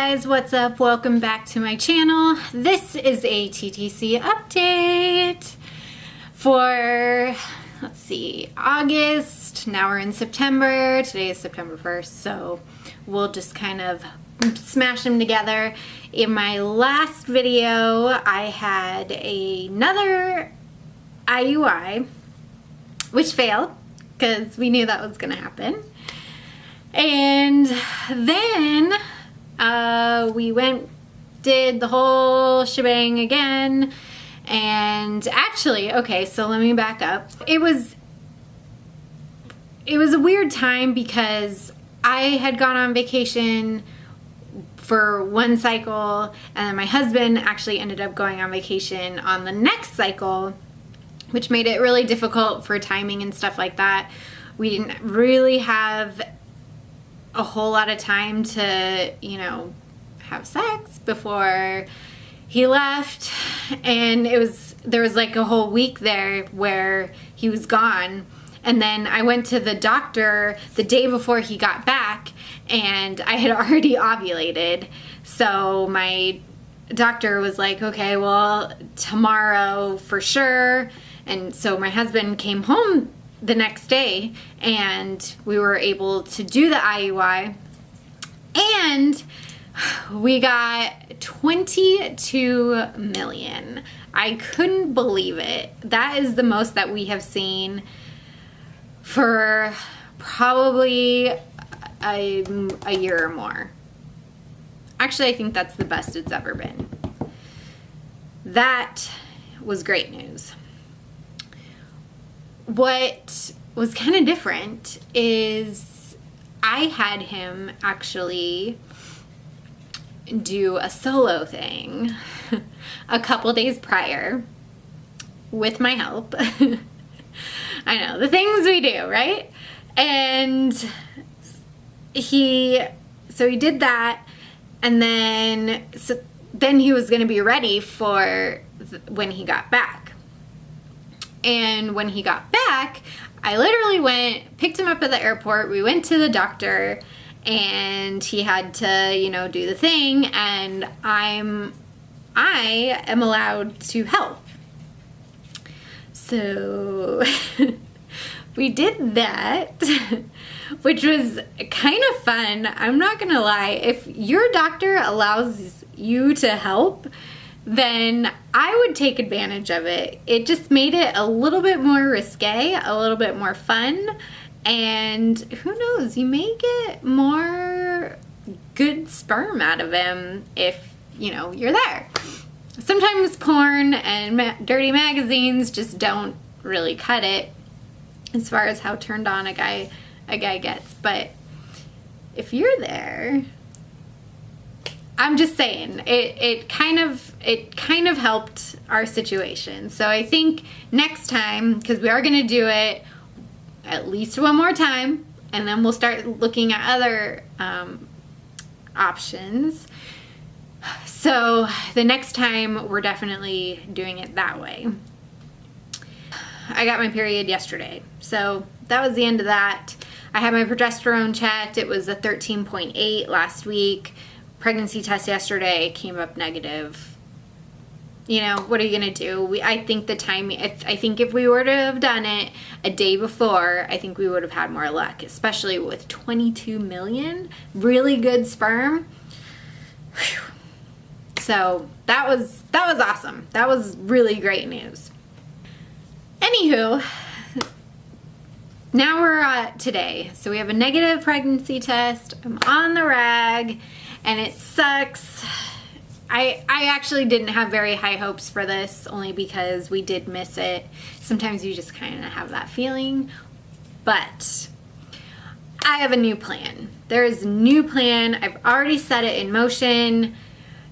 guys, what's up? Welcome back to my channel. This is a TTC update for, let's see, August. Now we're in September. Today is September 1st, so we'll just kind of smash them together. In my last video, I had another IUI, which failed because we knew that was going to happen. And then we did the whole shebang again. And actually, okay, so let me back up. It was a weird time because I had gone on vacation for one cycle, and then my husband actually ended up going on vacation on the next cycle, which made it really difficult for timing and stuff like that. We didn't really have a whole lot of time to, have sex before he left, and there was like a whole week there where he was gone. And then I went to the doctor the day before he got back, and I had already ovulated. So my doctor was like, okay, well, tomorrow for sure. And so my husband came home the next day, and we were able to do the IUI, and we got 22 million. I couldn't believe it. That is the most that we have seen for probably a year or more. Actually, I think that's the best it's ever been. That was great news. What was kind of different is I had him actually do a solo thing a couple days prior with my help. I know, the things we do, right? And he did that, and then he was going to be ready for when he got back. And when he got back, I literally picked him up at the airport. We went to the doctor, and he had to, do the thing, and I am allowed to help. So we did that, which was kind of fun. I'm not gonna lie. If your doctor allows you to help, then I would take advantage of it. It just made it a little bit more risque, a little bit more fun, and who knows, you may get more good sperm out of him if, you're there. Sometimes porn and dirty magazines just don't really cut it as far as how turned on a guy gets, but if you're there, I'm just saying, it kind of helped our situation. So I think next time, because we are going to do it at least one more time, and then we'll start looking at other options. So the next time, we're definitely doing it that way. I got my period yesterday, so that was the end of that. I had my progesterone checked. It was a 13.8 last week. Pregnancy test yesterday came up negative. What are you gonna do? I think if we were to have done it a day before, I think we would have had more luck, especially with 22 million really good sperm. Whew. So that was awesome. That was really great news. Anywho, now we're at today. So we have a negative pregnancy test. I'm on the rag, and it sucks. I actually didn't have very high hopes for this, only because we did miss it. Sometimes you just kind of have that feeling. But I have a new plan. There is a new plan. I've already set it in motion.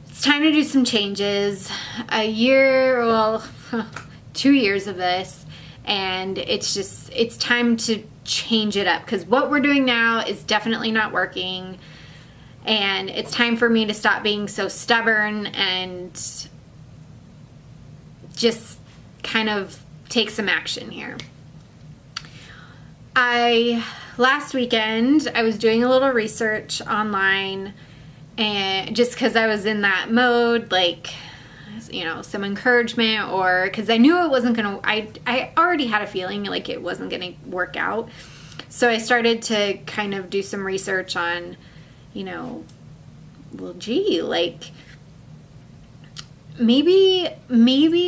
It's time to do some changes. 2 years of this, and it's time to change it up, because what we're doing now is definitely not working. And it's time for me to stop being so stubborn and just kind of take some action here. Last weekend, I was doing a little research online, and just because I was in that mode, like, you know, some encouragement, or because I knew it wasn't gonna, I already had a feeling like it wasn't gonna work out. So I started to kind of do some research on, you know, well, gee, like, maybe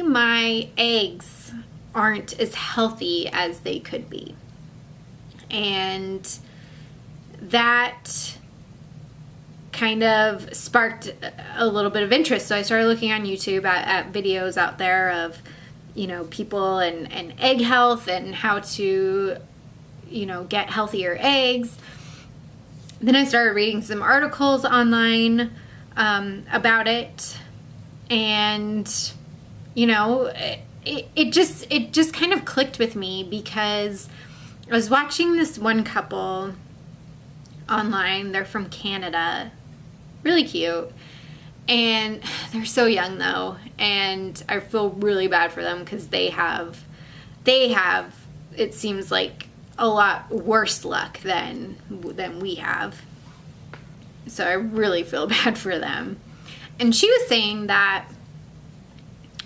my eggs aren't as healthy as they could be. And that kind of sparked a little bit of interest. So I started looking on YouTube at videos out there of, you know, people and egg health and how to, you know, get healthier eggs. Then I started reading some articles online about it, and, you know, it just kind of clicked with me, because I was watching this one couple online. They're from Canada, really cute, and they're so young though, and I feel really bad for them because they have, it seems like, a lot worse luck than we have. So I really feel bad for them. And she was saying that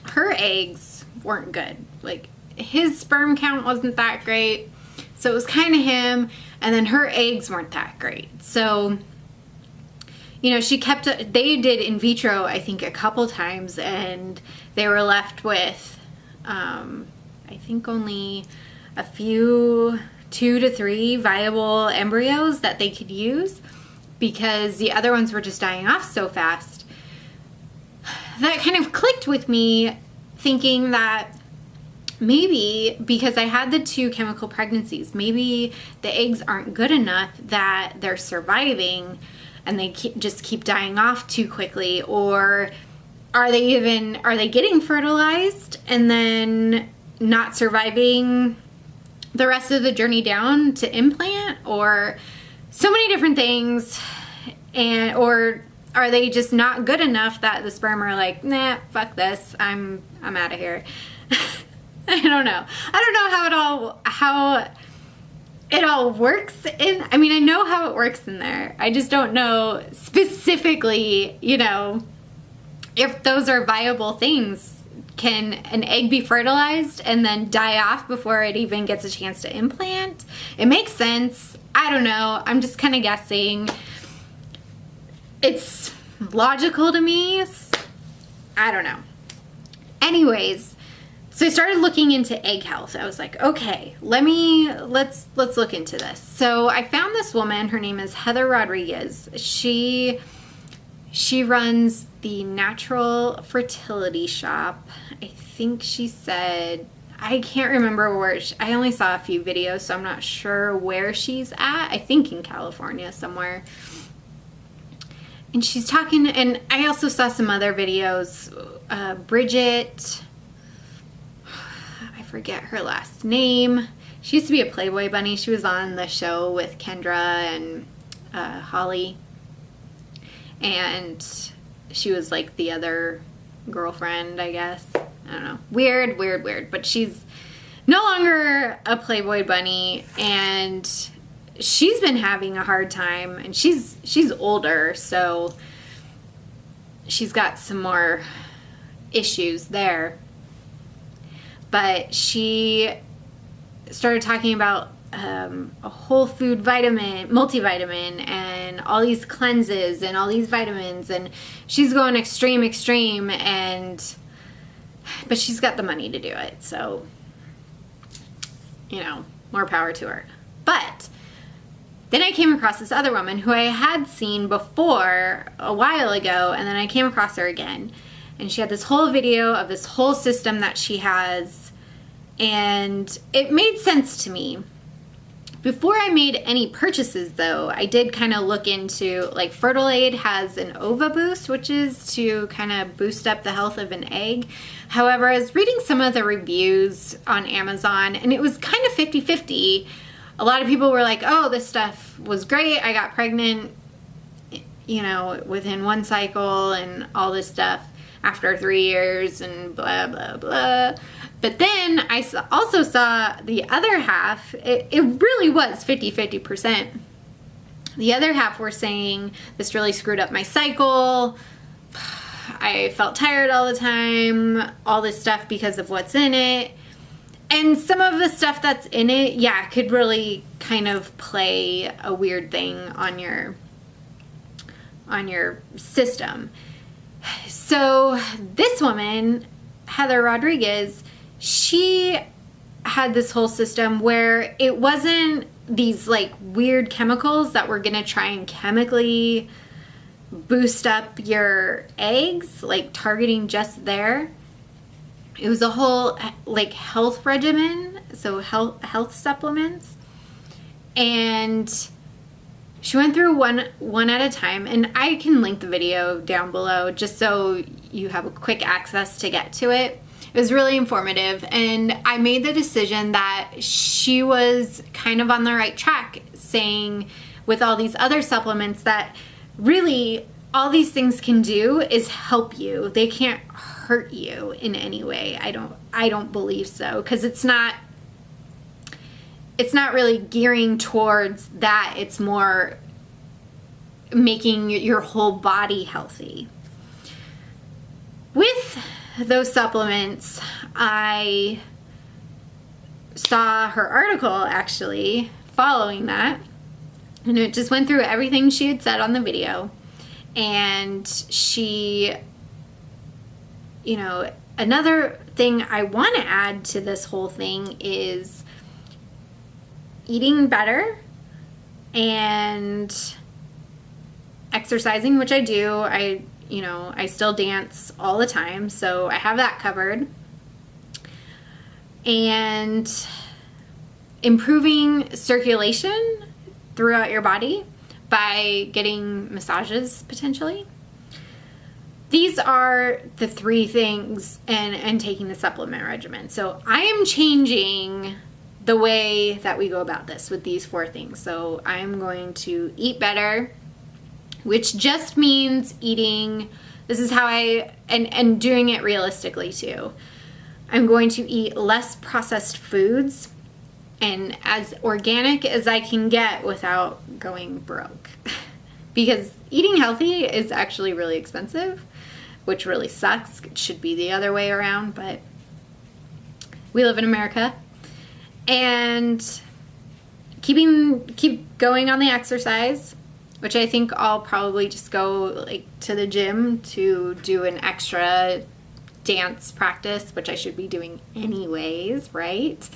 her eggs weren't good. Like, his sperm count wasn't that great, so it was kind of him, and then her eggs weren't that great. So, you know, they did in vitro, I think, a couple times, and they were left with, I think, only a few, 2 to 3 viable embryos that they could use, because the other ones were just dying off so fast. That kind of clicked with me, thinking that maybe because I had the 2 chemical pregnancies, maybe the eggs aren't good enough that they're surviving and they just keep dying off too quickly. Or are they getting fertilized and then not surviving the rest of the journey down to implant? Or so many different things. And or are they just not good enough that the sperm are like, nah, fuck this, I'm out of here. I don't know how it all works in, I mean, I know how it works in there. I just don't know specifically, you know, if those are viable things. Can an egg be fertilized and then die off before it even gets a chance to implant? It makes sense. I don't know. I'm just kind of guessing. It's logical to me. I don't know. Anyways, so I started looking into egg health. I was like, okay, let's look into this. So I found this woman. Her name is Heather Rodriguez. She runs the Natural Fertility Shop. I think she said, I can't remember where, I only saw a few videos, so I'm not sure where she's at. I think in California somewhere. And she's talking, and I also saw some other videos. Bridget, I forget her last name. She used to be a Playboy bunny. She was on the show with Kendra and Holly. And she was like the other girlfriend, I guess. I don't know. Weird. But she's no longer a Playboy bunny, and she's been having a hard time, and she's older, so she's got some more issues there. But she started talking about a whole food vitamin, multivitamin, and all these cleanses and all these vitamins, and she's going extreme, but she's got the money to do it, so, you know, more power to her. But then I came across this other woman who I had seen before a while ago, and then I came across her again, and she had this whole video of this whole system that she has, and it made sense to me. Before I made any purchases, though, I did kind of look into, like, Fertilaid has an Ova Boost, which is to kind of boost up the health of an egg. However, I was reading some of the reviews on Amazon, and it was kind of 50-50. A lot of people were like, oh, this stuff was great. I got pregnant, you know, within 1 cycle and all this stuff after 3 years and blah, blah, blah. But then I also saw the other half. It really was 50-50%. The other half were saying this really screwed up my cycle. I felt tired all the time, all this stuff because of what's in it. And some of the stuff that's in it, yeah, could really kind of play a weird thing on your system. So this woman, Heather Rodriguez, she had this whole system where it wasn't these like weird chemicals that were gonna try and chemically boost up your eggs, like targeting just there. It was a whole like health regimen, so health supplements. And she went through one at a time, and I can link the video down below just so you have a quick access to get to it. It was really informative, and I made the decision that she was kind of on the right track, saying with all these other supplements that really all these things can do is help you. They can't hurt you in any way. I don't believe so, because it's not really gearing towards that. It's more making your whole body healthy. With those supplements, I saw her article actually following that, and it just went through everything she had said on the video. And she, you know, another thing I want to add to this whole thing is eating better and exercising, which I do. I still dance all the time, so I have that covered. And improving circulation throughout your body by getting massages, potentially. These are the three things, and taking the supplement regimen. So I am changing the way that we go about this with these four things. So I'm going to eat better, which just means eating, this is how and doing it realistically too. I'm going to eat less processed foods and as organic as I can get without going broke. Because eating healthy is actually really expensive, which really sucks. It should be the other way around, but we live in America. And keep going on the exercise, which I think I'll probably just go like to the gym to do an extra dance practice, which I should be doing anyways, right?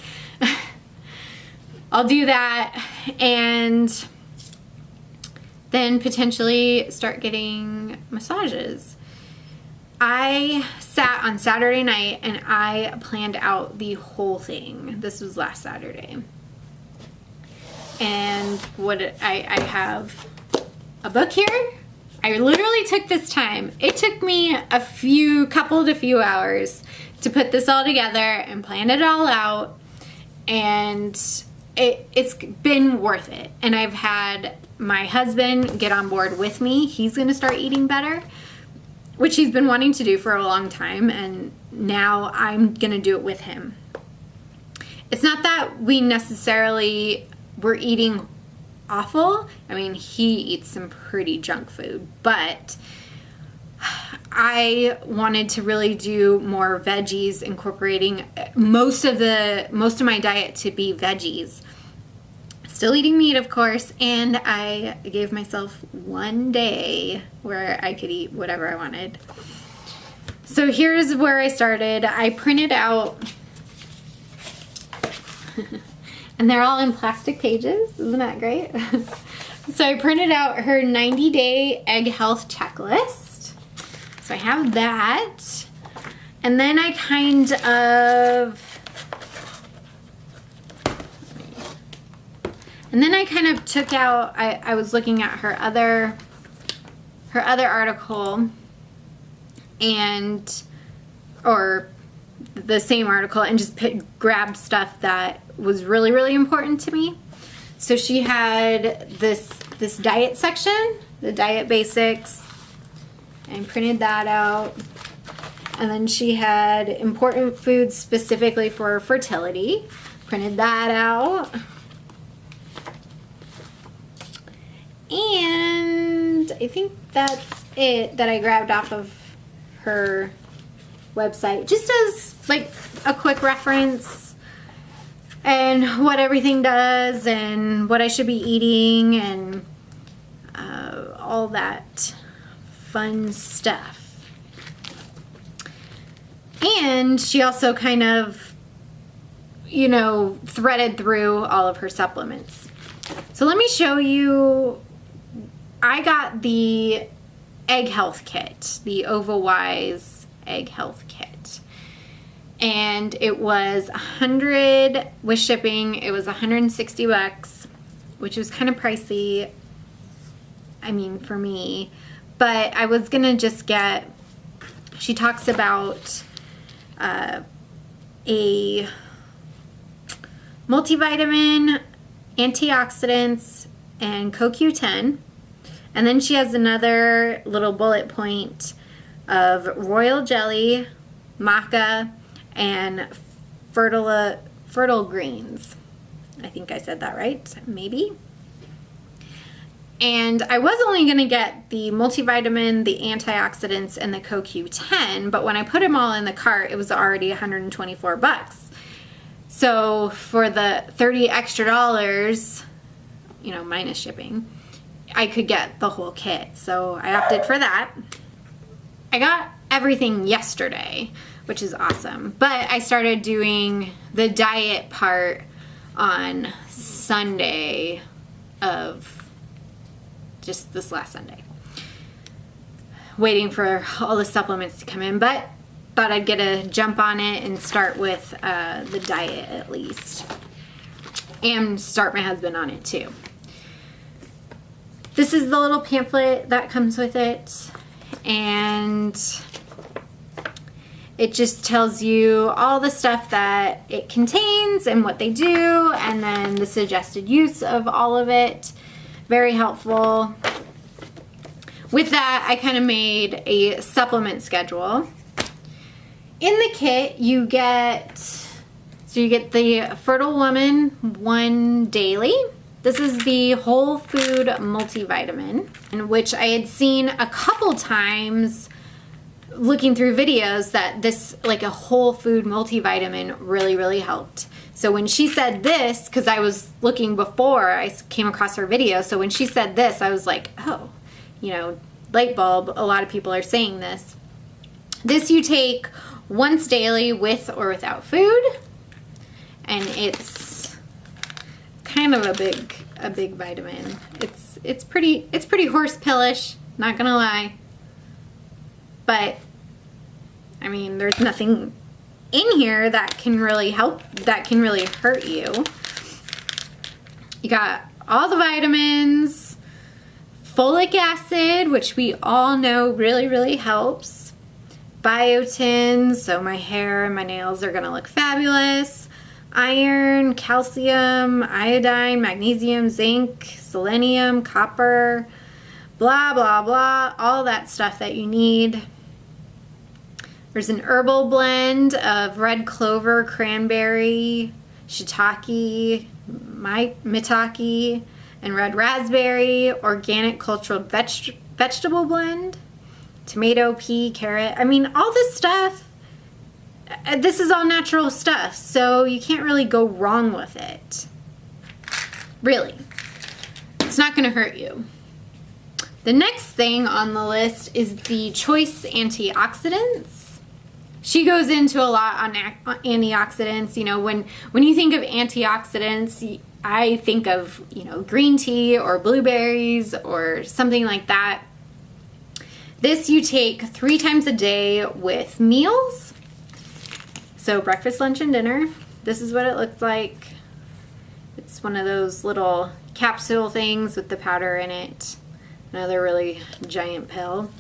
I'll do that, and then potentially start getting massages. I sat on Saturday night and I planned out the whole thing. This was last Saturday. And I have a book here. I literally took this time. It took me a few hours to put this all together and plan it all out. And it's been worth it. And I've had my husband get on board with me. He's going to start eating better, which he's been wanting to do for a long time, and now I'm gonna do it with him. It's not that we necessarily were eating awful. I mean, he eats some pretty junk food, but I wanted to really do more veggies, incorporating most of my diet to be veggies. Still eating meat, of course, and I gave myself one day where I could eat whatever I wanted. So here's where I started. I printed out, and they're all in plastic pages. Isn't that great? So I printed out her 90-day egg health checklist. So I have that. And then I kind of took out, I was looking at her other article, or the same article, and just grabbed stuff that was really, really important to me. So she had this diet section, the diet basics, and printed that out. And then she had important foods specifically for fertility, printed that out. And I think that's it that I grabbed off of her website, just as like a quick reference and what everything does and what I should be eating and all that fun stuff. And she also kind of, you know, threaded through all of her supplements. So let me show you. I got the Egg Health Kit, the OvaWise Egg Health Kit. And it was 100 with shipping. It was 160 bucks, which was kind of pricey. I mean, for me, but I was gonna just get, she talks about a multivitamin, antioxidants, and CoQ10. And then she has another little bullet point of royal jelly, maca, and fertile greens. I think I said that right, maybe. And I was only going to get the multivitamin, the antioxidants, and the CoQ10, but when I put them all in the cart, it was already 124 bucks. So for the $30 extra, you know, minus shipping, I could get the whole kit. So I opted for that. I got everything yesterday, which is awesome. But I started doing the diet part on Sunday of just this last Sunday. Waiting for all the supplements to come in, but thought I'd get a jump on it and start with the diet at least. And start my husband on it too. This is the little pamphlet that comes with it, and it just tells you all the stuff that it contains and what they do, and then the suggested use of all of it. Very helpful. With that, I kind of made a supplement schedule. In the kit, you get the Fertile Woman 1 daily. This is the whole food multivitamin, in which I had seen a couple times looking through videos that this, like a whole food multivitamin, really helped. So when she said this, because I was looking before I came across her video, so when she said this, I was like, oh, you know, light bulb, a lot of people are saying this. This you take once daily with or without food, and it's kind of a big vitamin. It's pretty horse pillish, not gonna lie. But I mean, there's nothing in here that can really help, that can really hurt you. You got all the vitamins, folic acid, which we all know really helps, biotin, so my hair and my nails are gonna look fabulous, iron, calcium, iodine, magnesium, zinc, selenium, copper, blah blah blah, all that stuff that you need. There's an herbal blend of red clover, cranberry, shiitake, maitake, and red raspberry, organic cultural vegetable blend, tomato, pea, carrot. I mean, all this stuff, this is all natural stuff, so you can't really go wrong with it. Really. It's not gonna hurt you. The next thing on the list is the Choice Antioxidants. She goes into a lot on antioxidants. You know, when you think of antioxidants, I think of, you know, green tea or blueberries or something like that. This you take 3 times a day with meals. So breakfast, lunch, and dinner. This is what it looks like. It's one of those little capsule things with the powder in it. Another really giant pill.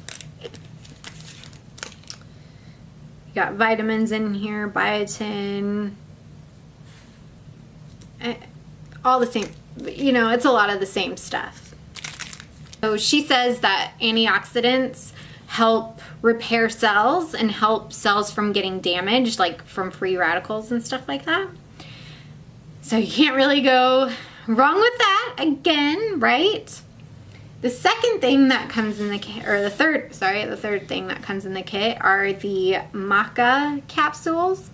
Got vitamins in here, biotin, all the same, you know, it's a lot of the same stuff. So she says that antioxidants help repair cells and help cells from getting damaged, like from free radicals and stuff like that. So you can't really go wrong with that, again, right? The second thing that comes in the kit, or the third thing that comes in the kit are the Maca Capsules.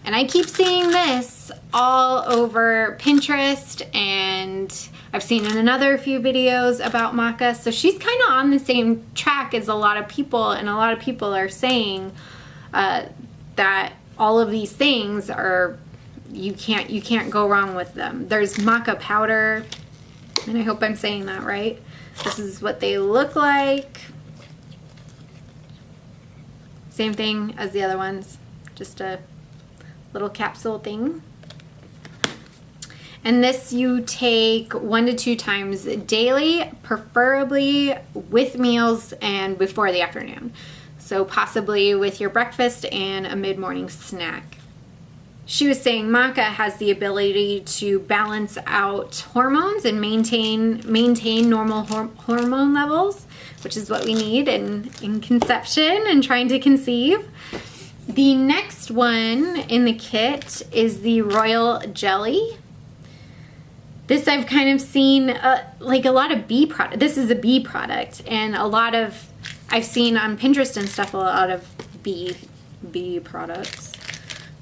And I keep seeing this all over Pinterest, and I've seen in another few videos about Maca. So she's kind of on the same track as a lot of people, and a lot of people are saying that all of these things are, you can't go wrong with them. There's Maca Powder, and I hope I'm saying that right. This is what they look like. Same thing as the other ones, just a little capsule thing. And this you take 1 to 2 times daily, preferably with meals and before the afternoon. So possibly with your breakfast and a mid-morning snack. She was saying Maca has the ability to balance out hormones and maintain normal hormone levels, which is what we need in conception and trying to conceive. The next one in the kit is the Royal Jelly. This I've kind of seen like a lot of bee product. This is a bee product, and I've seen on Pinterest and stuff a lot of bee products.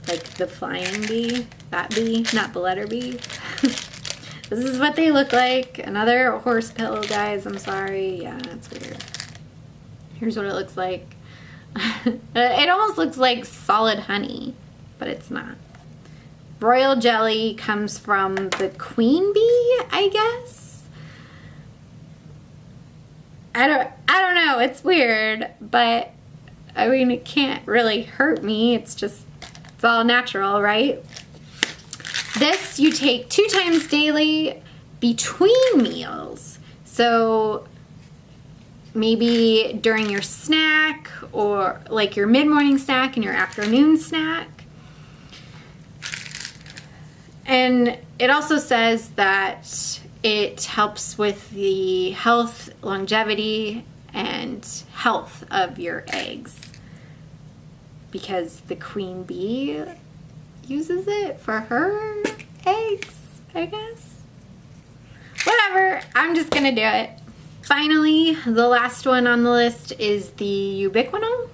Like the flying bee, that bee, not the letter B. This is what they look like. Another horse pill, guys. I'm sorry. Yeah, that's weird. Here's what it looks like. It almost looks like solid honey, but it's not. Royal Jelly comes from the queen bee, I guess. I don't know. It's weird, but I mean, it can't really hurt me. It's all natural, right? This you take 2 times daily between meals. So maybe during your snack, or like your mid-morning snack and your afternoon snack. And it also says that it helps with the health, longevity, and health of your eggs, because the queen bee uses it for her eggs, I guess. Whatever, I'm just gonna do it. Finally, the last one on the list is the ubiquinol,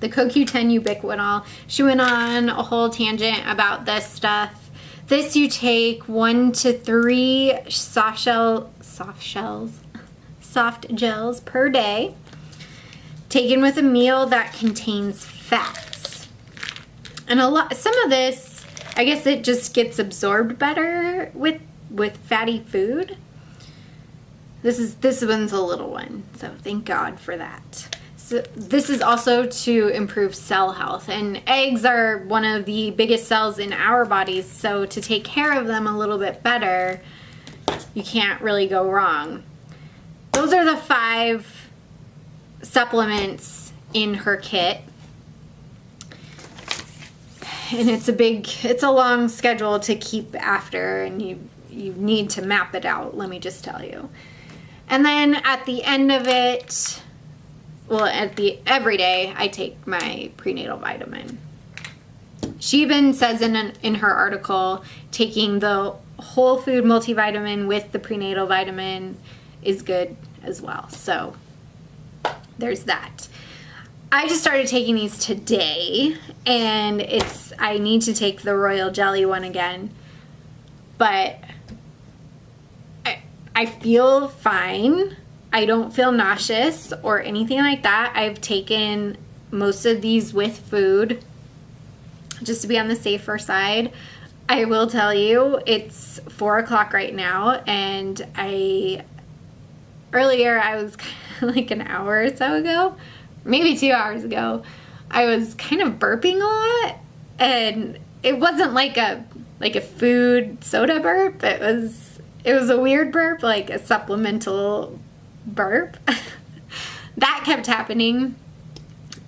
the CoQ10 ubiquinol. She went on a whole tangent about this stuff. This you take 1 to 3 soft gels per day, taken with a meal that contains fats. And some of this, I guess it just gets absorbed better with fatty food. This one's a little one, so thank God for that. So this is also to improve cell health, and eggs are one of the biggest cells in our bodies, so to take care of them a little bit better, you can't really go wrong. Those are the 5 supplements in her kit. And it's a long schedule to keep after, and you need to map it out, let me just tell you. And then at the end of it, well, every day I take my prenatal vitamin. She even says in her article, taking the whole food multivitamin with the prenatal vitamin is good as well. So there's that. I just started taking these today, and I need to take the Royal Jelly one again, but I feel fine. I don't feel nauseous or anything like that. I've taken most of these with food just to be on the safer side. I will tell you, it's 4 o'clock right now, and earlier I was like an hour or so ago, maybe 2 hours ago, I was kind of burping a lot, and it wasn't like a food soda burp. It was a weird burp, like a supplemental burp. That kept happening.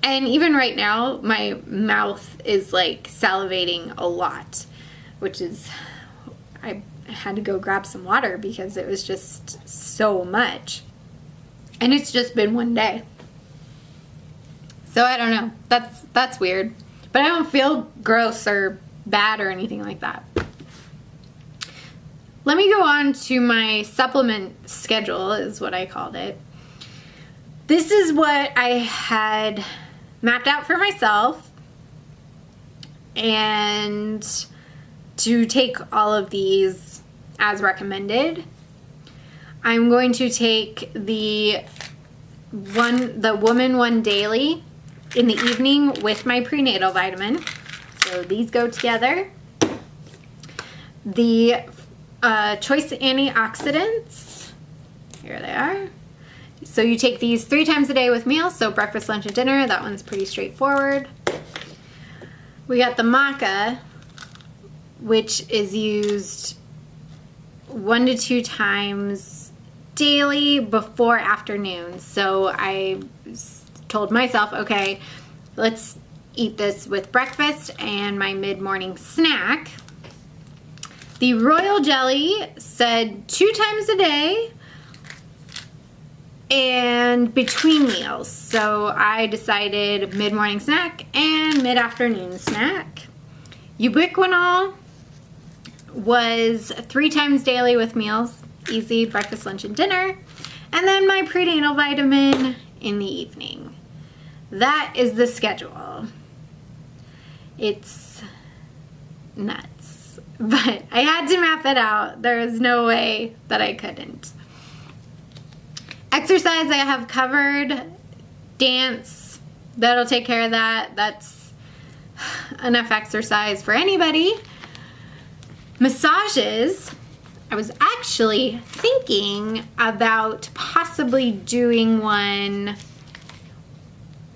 And even right now, my mouth is like salivating a lot, which is, I had to go grab some water because it was just so much. And it's just been one day. So I don't know. That's weird. But I don't feel gross or bad or anything like that. let me go on to my supplement schedule, is what I called it. This is what I had mapped out for myself, and to take all of these as recommended. I'm going to take the Woman One Daily in the evening with my prenatal vitamin. So these go together. The Choice Antioxidants, here they are. So you take these 3 times a day with meals, so breakfast, lunch, and dinner. That one's pretty straightforward. We got the Maca, which is used 1 to 2 times daily before afternoon. So I told myself, okay, let's eat this with breakfast and my mid-morning snack. The Royal Jelly said 2 times a day and between meals. So I decided mid-morning snack and mid-afternoon snack. Ubiquinol was 3 times daily with meals. Easy, breakfast, lunch, and dinner. And then my prenatal vitamin in the evening. That is the schedule. It's nuts. But I had to map it out. There is no way that I couldn't. Exercise I have covered. Dance, that'll take care of that. That's enough exercise for anybody. Massages, I was actually thinking about possibly doing one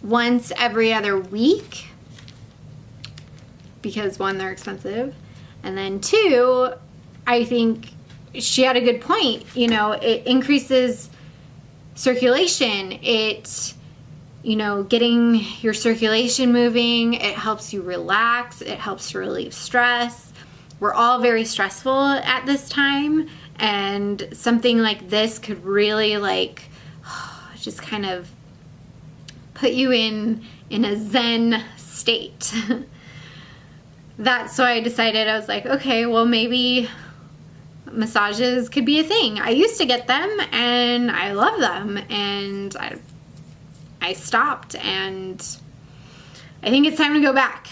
once every other week, because 1, they're expensive, and then 2, I think she had a good point. You know, it increases circulation. It, you know, getting your circulation moving, it helps you relax, it helps to relieve stress. We're all very stressful at this time, and something like this could really just kind of put you in a zen state. That's why I decided, I was like, okay, well, maybe massages could be a thing. I used to get them and I love them, and I stopped, and I think it's time to go back.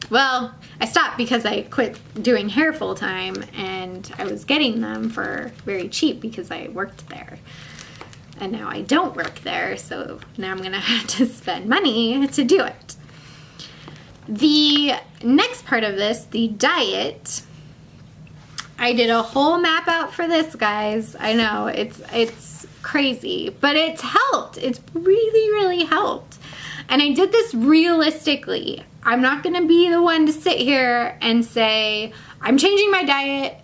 Well, I stopped because I quit doing hair full time, and I was getting them for very cheap because I worked there. And now I don't work there, so now I'm gonna have to spend money to do it. The next part of this, the diet, I did a whole map out for this, guys. I know, it's crazy, but it's helped. It's really, really helped. And I did this realistically. I'm not gonna be the one to sit here and say, I'm changing my diet,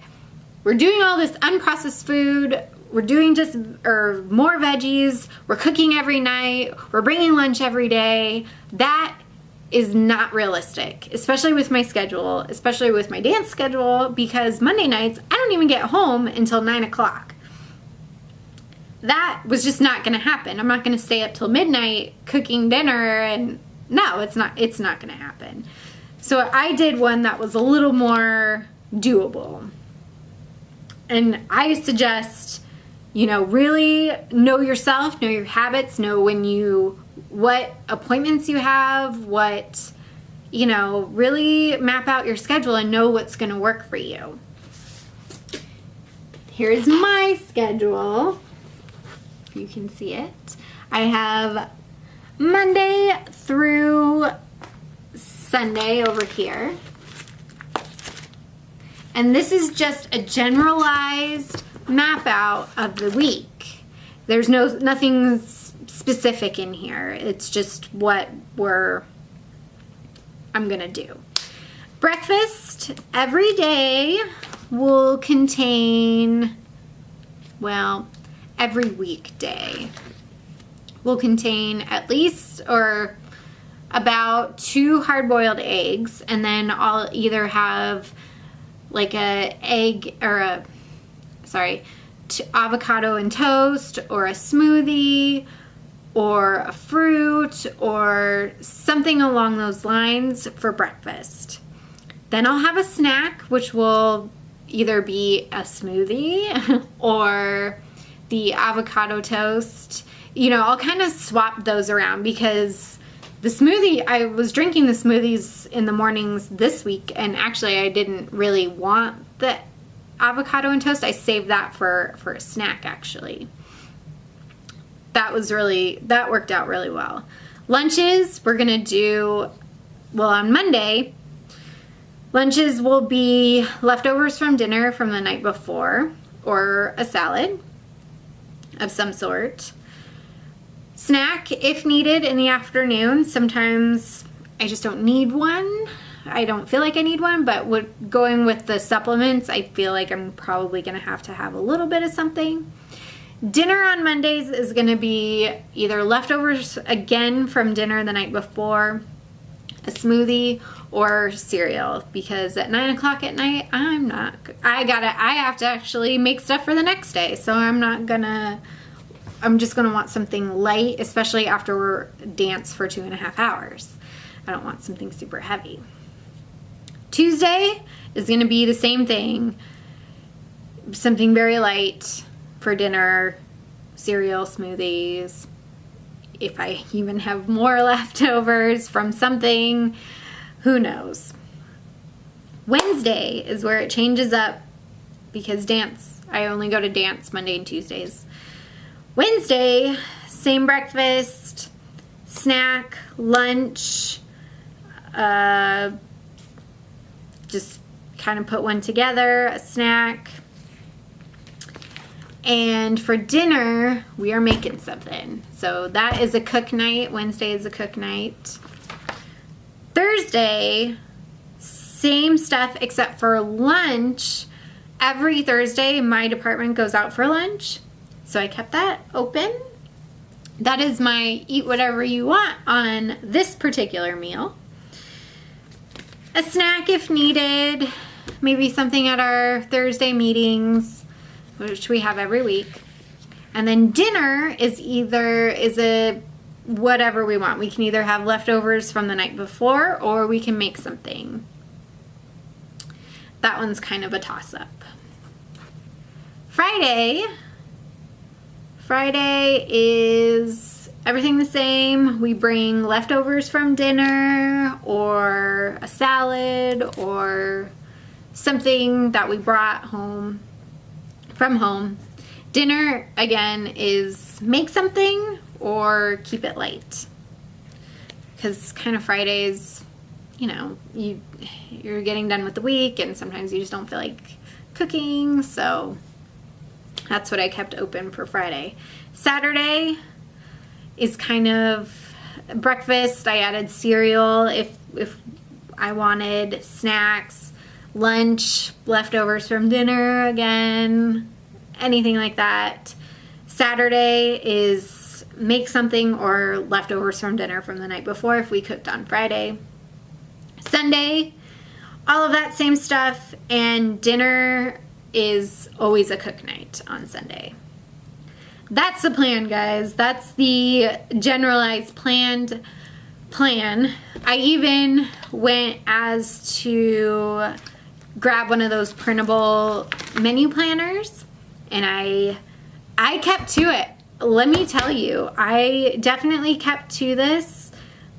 we're doing all this unprocessed food, we're doing more veggies, we're cooking every night, we're bringing lunch every day. That is not realistic, especially with my schedule, especially with my dance schedule, because Monday nights, I don't even get home until 9 o'clock. That was just not gonna happen. I'm not gonna stay up till midnight cooking dinner, and no, it's not gonna happen. So I did one that was a little more doable. And I suggest, you know, really know yourself, know your habits, know what appointments you have, really map out your schedule and know what's gonna work for you. Here's my schedule. You can see it. I have Monday through Sunday over here. And this is just a generalized map out of the week. There's nothing specific in here. It's just what I'm gonna do. Breakfast every day will contain, well, every weekday will contain at least or about 2 hard-boiled eggs, and then I'll either have like avocado and toast, or a smoothie, or a fruit, or something along those lines for breakfast. Then I'll have a snack, which will either be a smoothie or the avocado toast. You know, I'll kind of swap those around because the smoothie, I was drinking the smoothies in the mornings this week, and actually I didn't really want the avocado and toast. I saved that for a snack, actually. That worked out really well. Lunches, we're gonna do, well, on Monday, lunches will be leftovers from dinner from the night before, or a salad of some sort. Snack, if needed, in the afternoon. Sometimes I just don't need one. I don't feel like I need one, but going with the supplements, I feel like I'm probably gonna have to have a little bit of something. Dinner on Mondays is gonna be either leftovers again from dinner the night before, a smoothie, or cereal, because at 9 o'clock at night, I have to actually make stuff for the next day, so I'm just gonna want something light, especially after we're dance for 2.5 hours. I don't want something super heavy. Tuesday is gonna be the same thing, something very light for dinner, cereal, smoothies. If I even have more leftovers from something, who knows. Wednesday is where it changes up because I only go to dance Monday and Tuesdays. Wednesday, same breakfast, snack, lunch, just kind of put one together, a snack. And for dinner, we are making something. So that is a cook night. Wednesday is a cook night. Thursday, same stuff except for lunch. Every Thursday, my department goes out for lunch. So I kept that open. That is my eat whatever you want on this particular meal. A snack if needed, maybe something at our Thursday meetings, which we have every week. And then dinner is a whatever we want. We can either have leftovers from the night before or we can make something. That one's kind of a toss-up. Friday is everything the same. We bring leftovers from dinner or a salad or something that we brought from home. Dinner, again, is make something or keep it light. Because kind of Fridays, you know, you're getting done with the week and sometimes you just don't feel like cooking, so that's what I kept open for Friday. Saturday is kind of breakfast. I added cereal if I wanted, snacks, lunch, leftovers from dinner again, anything like that. Saturday is make something or leftovers from dinner from the night before if we cooked on Friday. Sunday, all of that same stuff, and dinner is always a cook night on Sunday. That's the plan, guys. That's the generalized plan. I even went as to grab one of those printable menu planners, and I kept to it. Let me tell you, I definitely kept to this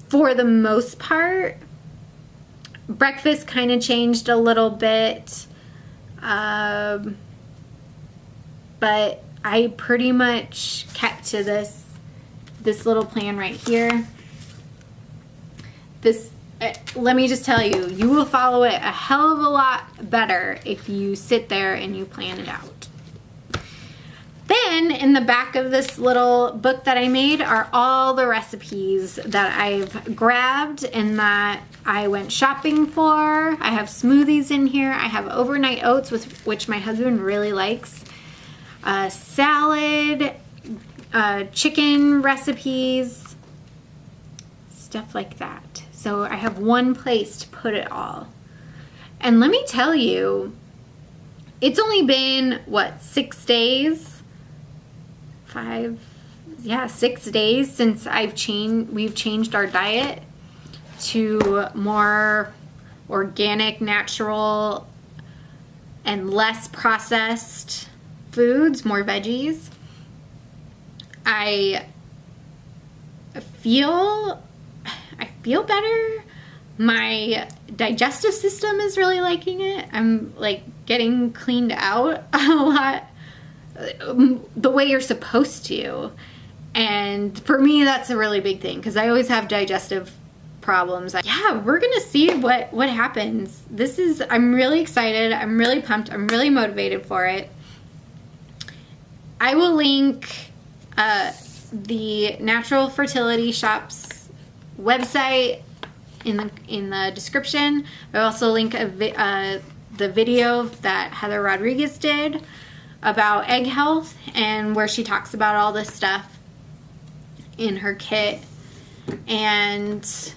for the most part. Breakfast kind of changed a little bit, but I pretty much kept to this little plan right here. Let me just tell you, you will follow it a hell of a lot better if you sit there and you plan it out. Then in the back of this little book that I made are all the recipes that I've grabbed and that I went shopping for. I have smoothies in here. I have overnight oats, which my husband really likes. Salad, chicken recipes, stuff like that. So I have one place to put it all. And let me tell you, it's only been, 6 days? 6 days since we've changed our diet to more organic, natural, and less processed foods, more veggies. I feel better. My digestive system is really liking it. I'm like getting cleaned out a lot the way you're supposed to. And for me, that's a really big thing because I always have digestive problems. Yeah, we're gonna see what happens. I'm really excited. I'm really pumped. I'm really motivated for it. I will link the Natural Fertility Shop's website in the description. I also link the video that Heather Rodriguez did about egg health and where she talks about all this stuff in her kit. And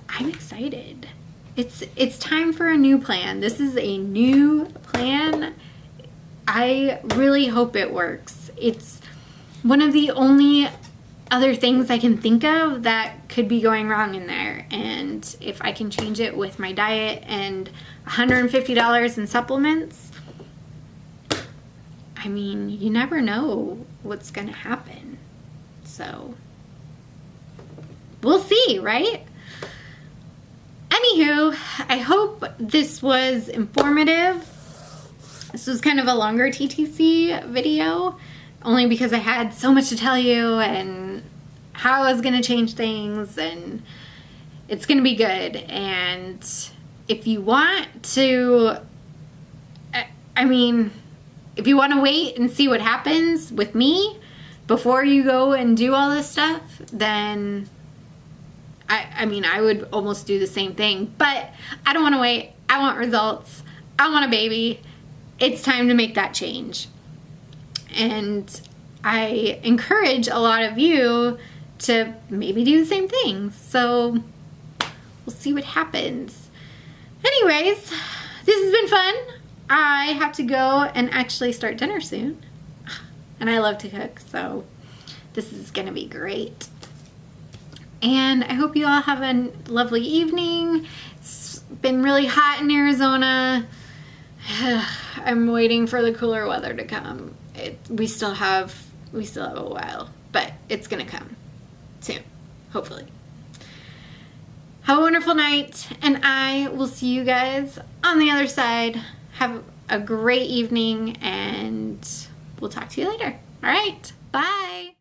I'm excited. It's time for a new plan. This is a new plan. I really hope it works. It's one of the only other things I can think of that could be going wrong in there. And if I can change it with my diet and $150 in supplements, I mean, you never know what's gonna happen. So we'll see, right? Anywho, I hope this was informative. This was kind of a longer TTC video, only because I had so much to tell you and how I was going to change things, and it's going to be good. And if you want to, if you want to wait and see what happens with me before you go and do all this stuff, then I would almost do the same thing. But I don't want to wait. I want results. I want a baby. It's time to make that change. And I encourage a lot of you to maybe do the same thing. So we'll see what happens. Anyways, this has been fun. I have to go and actually start dinner soon. And I love to cook, so this is gonna be great. And I hope you all have a lovely evening. It's been really hot in Arizona. I'm waiting for the cooler weather to come. We still have a while, but it's gonna come soon, hopefully. Have a wonderful night, and I will see you guys on the other side. Have a great evening, and we'll talk to you later. All right, bye.